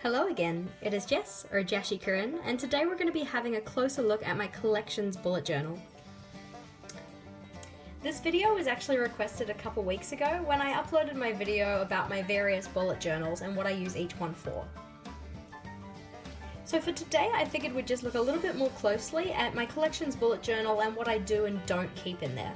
Hello again, it is Jess, or JashiiCorrin, and today we're going to be having a closer look at my collections bullet journal. This video was actually requested a couple weeks ago when I uploaded my video about my various bullet journals and what I use each one for. So for today I figured we'd just look a little bit more closely at my collections bullet journal and what I do and don't keep in there.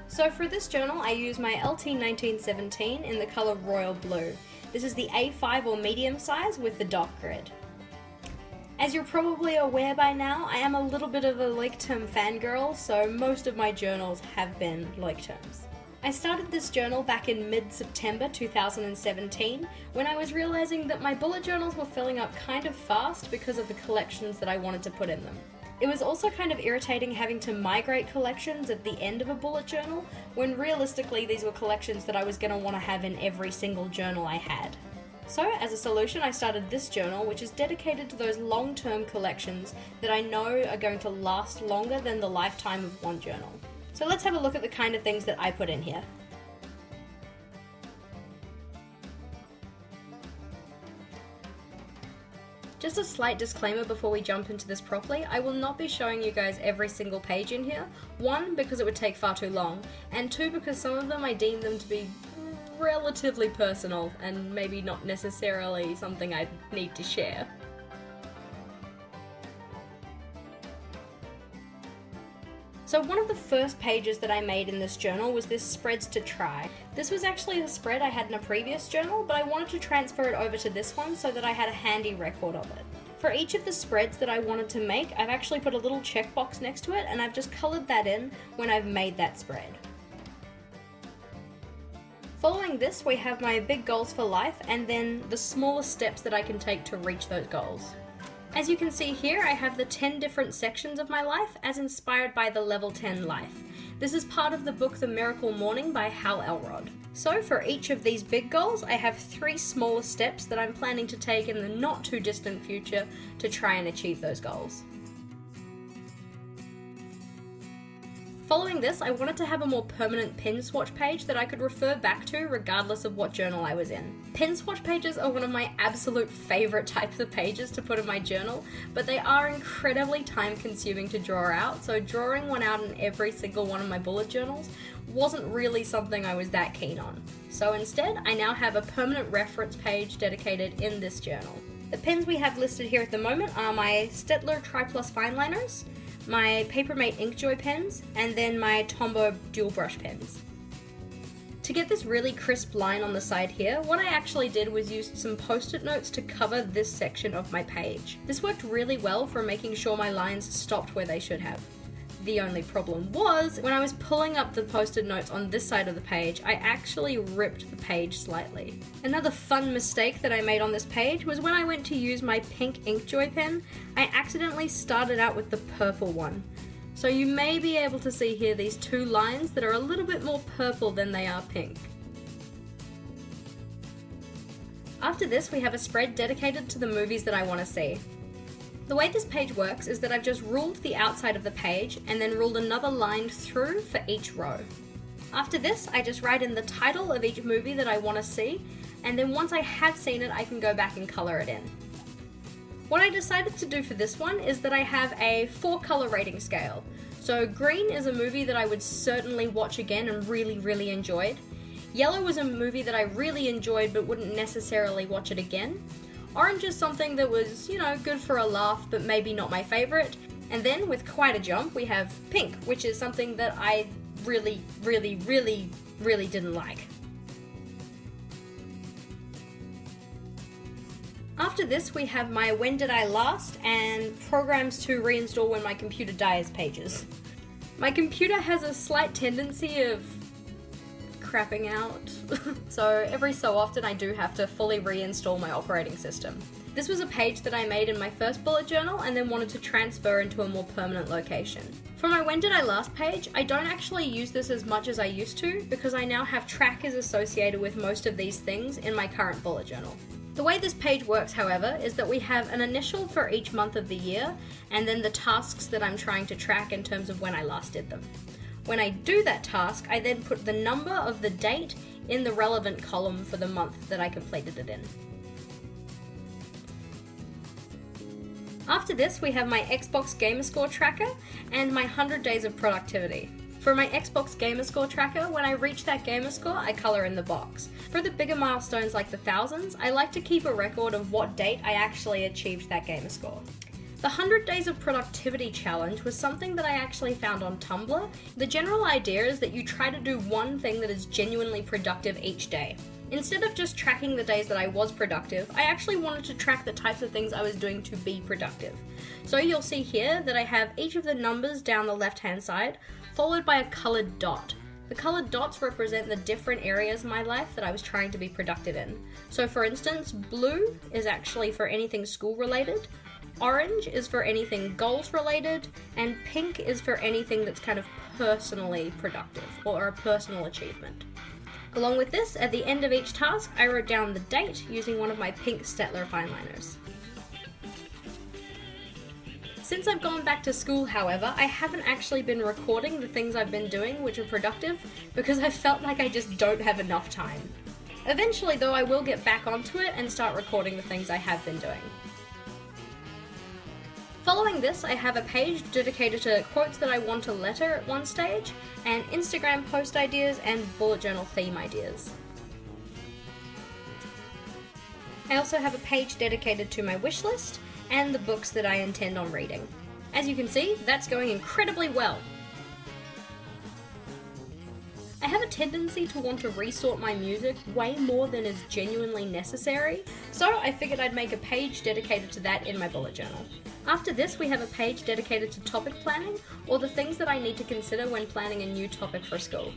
So for this journal I use my LT 1917 in the colour Royal Blue. This is the A5 or medium size with the dot grid. As you're probably aware by now, I am a little bit of a Lake Term fangirl, so most of my journals have been Lake Terms. I started this journal back in mid-September 2017 when I was realizing that my bullet journals were filling up kind of fast because of the collections that I wanted to put in them. It was also kind of irritating having to migrate collections at the end of a bullet journal, when realistically these were collections that I was going to want to have in every single journal I had. So as a solution I started this journal, which is dedicated to those long-term collections that I know are going to last longer than the lifetime of one journal. So let's have a look at the kind of things that I put in here. Just a slight disclaimer before we jump into this properly, I will not be showing you guys every single page in here. One, because it would take far too long, and two, because some of them I deem them to be relatively personal and maybe not necessarily something I need to share. So one of the first pages that I made in this journal was this spreads to try. This was actually the spread I had in a previous journal, but I wanted to transfer it over to this one so that I had a handy record of it. For each of the spreads that I wanted to make, I've actually put a little checkbox next to it and I've just coloured that in when I've made that spread. Following this, we have my big goals for life and then the smaller steps that I can take to reach those goals. As you can see here, I have the 10 different sections of my life as inspired by the Level 10 life. This is part of the book The Miracle Morning by Hal Elrod. So for each of these big goals, I have 3 smaller steps that I'm planning to take in the not too distant future to try and achieve those goals. Following this, I wanted to have a more permanent pin swatch page that I could refer back to regardless of what journal I was in. Pin swatch pages are one of my absolute favourite types of pages to put in my journal, but they are incredibly time consuming to draw out, so drawing one out in every single one of my bullet journals wasn't really something I was that keen on. So instead, I now have a permanent reference page dedicated in this journal. The pens we have listed here at the moment are my Staedtler Tri-Plus Fineliners, my Papermate Inkjoy pens, and then my Tombow dual brush pens. To get this really crisp line on the side here, what I actually did was use some post-it notes to cover this section of my page. This worked really well for making sure my lines stopped where they should have. The only problem was, when I was pulling up the post-it notes on this side of the page, I actually ripped the page slightly. Another fun mistake that I made on this page was when I went to use my pink Inkjoy pen, I accidentally started out with the purple one. So you may be able to see here these 2 lines that are a little bit more purple than they are pink. After this, we have a spread dedicated to the movies that I want to see. The way this page works is that I've just ruled the outside of the page and then ruled another line through for each row. After this, I just write in the title of each movie that I want to see, and then once I have seen it, I can go back and colour it in. What I decided to do for this one is that I have a 4-colour rating scale. So green is a movie that I would certainly watch again and really enjoyed. Yellow was a movie that I really enjoyed but wouldn't necessarily watch it again. Orange is something that was, good for a laugh, but maybe not my favourite. And then, with quite a jump, we have pink, which is something that I really didn't like. After this, we have my When Did I Last and Programs to Reinstall When My Computer Dies pages. My computer has a slight tendency of crapping out, so every so often I do have to fully reinstall my operating system. This was a page that I made in my first bullet journal and then wanted to transfer into a more permanent location. For my When Did I Last page, I don't actually use this as much as I used to because I now have trackers associated with most of these things in my current bullet journal. The way this page works, however, is that we have an initial for each month of the year and then the tasks that I'm trying to track in terms of when I last did them. When I do that task, I then put the number of the date in the relevant column for the month that I completed it in. After this, we have my Xbox Gamerscore tracker and my 100 days of productivity. For my Xbox Gamerscore tracker, when I reach that gamerscore, I colour in the box. For the bigger milestones like the thousands, I like to keep a record of what date I actually achieved that gamerscore. The 100 Days of Productivity challenge was something that I actually found on Tumblr. The general idea is that you try to do one thing that is genuinely productive each day. Instead of just tracking the days that I was productive, I actually wanted to track the types of things I was doing to be productive. So you'll see here that I have each of the numbers down the left-hand side, followed by a coloured dot. The coloured dots represent the different areas of my life that I was trying to be productive in. So for instance, blue is actually for anything school related, orange is for anything goals related, and pink is for anything that's kind of personally productive or a personal achievement. Along with this, at the end of each task, I wrote down the date using one of my pink Staedtler fineliners. Since I've gone back to school, however, I haven't actually been recording the things I've been doing which are productive because I felt like I just don't have enough time. Eventually though, I will get back onto it and start recording the things I have been doing. Following this, I have a page dedicated to quotes that I want to letter at one stage, and Instagram post ideas and bullet journal theme ideas. I also have a page dedicated to my wish list and the books that I intend on reading. As you can see, that's going incredibly well. I have a tendency to want to resort my music way more than is genuinely necessary, so I figured I'd make a page dedicated to that in my bullet journal. After this, we have a page dedicated to topic planning, or the things that I need to consider when planning a new topic for school.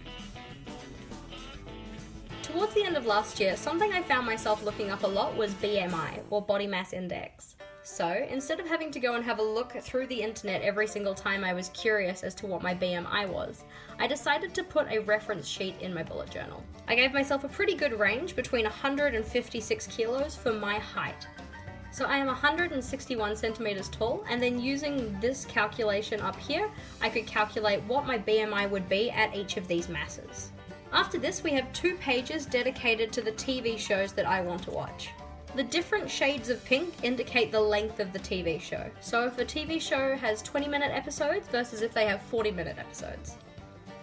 Towards the end of last year, something I found myself looking up a lot was BMI, or body mass index. So, instead of having to go and have a look through the internet every single time I was curious as to what my BMI was, I decided to put a reference sheet in my bullet journal. I gave myself a pretty good range between 156 kilos for my height. So I am 161 centimeters tall, and then using this calculation up here, I could calculate what my BMI would be at each of these masses. After this, we have 2 pages dedicated to the TV shows that I want to watch. The different shades of pink indicate the length of the TV show. So if a TV show has 20-minute episodes versus if they have 40-minute episodes.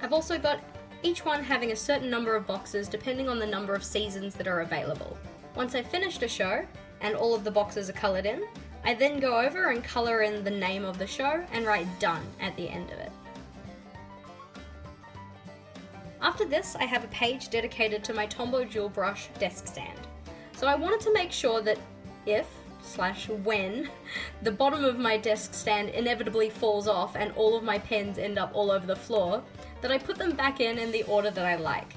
I've also got each one having a certain number of boxes depending on the number of seasons that are available. Once I've finished a show, and all of the boxes are coloured in, I then go over and colour in the name of the show and write done at the end of it. After this, I have a page dedicated to my Tombow dual brush desk stand. So I wanted to make sure that when the bottom of my desk stand inevitably falls off and all of my pens end up all over the floor, that I put them back in the order that I like.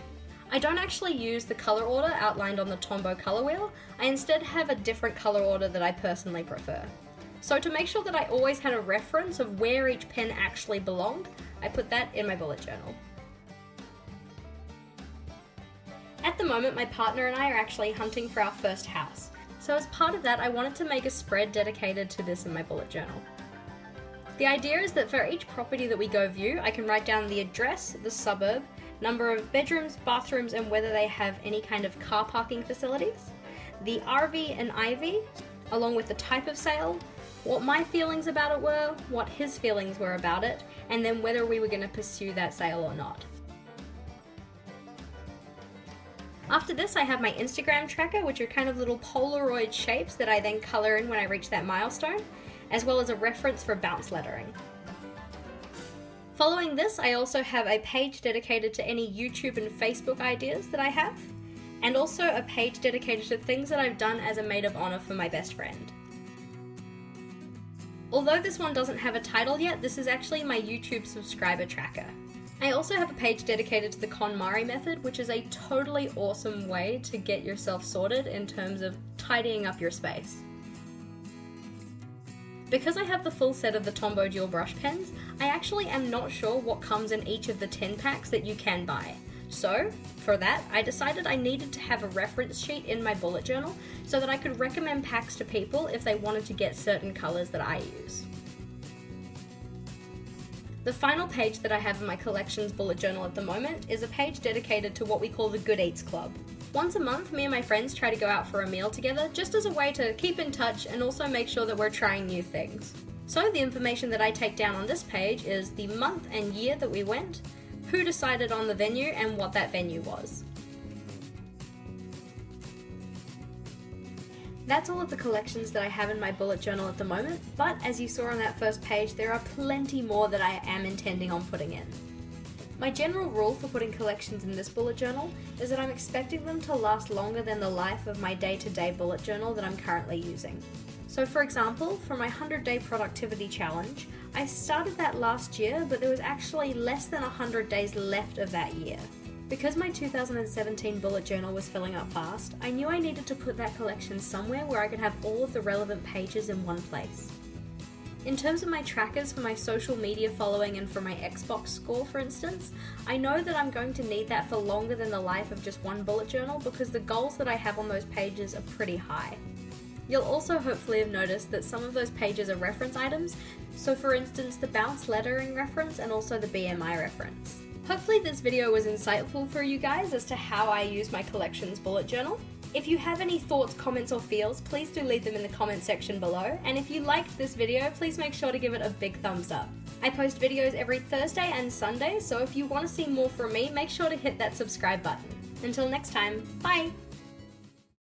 I don't actually use the colour order outlined on the Tombow colour wheel, I instead have a different colour order that I personally prefer. So to make sure that I always had a reference of where each pen actually belonged, I put that in my bullet journal. At the moment, my partner and I are actually hunting for our first house. So as part of that, I wanted to make a spread dedicated to this in my bullet journal. The idea is that for each property that we go view, I can write down the address, the suburb, number of bedrooms, bathrooms, and whether they have any kind of car parking facilities, the RV and IV, along with the type of sale, what my feelings about it were, what his feelings were about it, and then whether we were going to pursue that sale or not. After this, I have my Instagram tracker, which are kind of little Polaroid shapes that I then colour in when I reach that milestone, as well as a reference for bounce lettering. Following this, I also have a page dedicated to any YouTube and Facebook ideas that I have, and also a page dedicated to things that I've done as a maid of honour for my best friend. Although this one doesn't have a title yet, this is actually my YouTube subscriber tracker. I also have a page dedicated to the KonMari method, which is a totally awesome way to get yourself sorted in terms of tidying up your space. Because I have the full set of the Tombow dual brush pens, I actually am not sure what comes in each of the 10 packs that you can buy. So, for that, I decided I needed to have a reference sheet in my bullet journal so that I could recommend packs to people if they wanted to get certain colours that I use. The final page that I have in my collections bullet journal at the moment is a page dedicated to what we call the Good Eats Club. Once a month, me and my friends try to go out for a meal together, just as a way to keep in touch and also make sure that we're trying new things. So the information that I take down on this page is the month and year that we went, who decided on the venue, and what that venue was. That's all of the collections that I have in my bullet journal at the moment, but as you saw on that first page, there are plenty more that I am intending on putting in. My general rule for putting collections in this bullet journal is that I'm expecting them to last longer than the life of my day-to-day bullet journal that I'm currently using. So for example, for my 100-day productivity challenge, I started that last year, but there was actually less than 100 days left of that year. Because my 2017 bullet journal was filling up fast, I knew I needed to put that collection somewhere where I could have all of the relevant pages in one place. In terms of my trackers for my social media following and for my Xbox score, for instance, I know that I'm going to need that for longer than the life of just one bullet journal because the goals that I have on those pages are pretty high. You'll also hopefully have noticed that some of those pages are reference items, so for instance the bounce lettering reference and also the BMI reference. Hopefully this video was insightful for you guys as to how I use my collections bullet journal. If you have any thoughts, comments or feels, please do leave them in the comment section below, and if you liked this video, please make sure to give it a big thumbs up. I post videos every Thursday and Sunday, so if you want to see more from me, make sure to hit that subscribe button. Until next time, bye!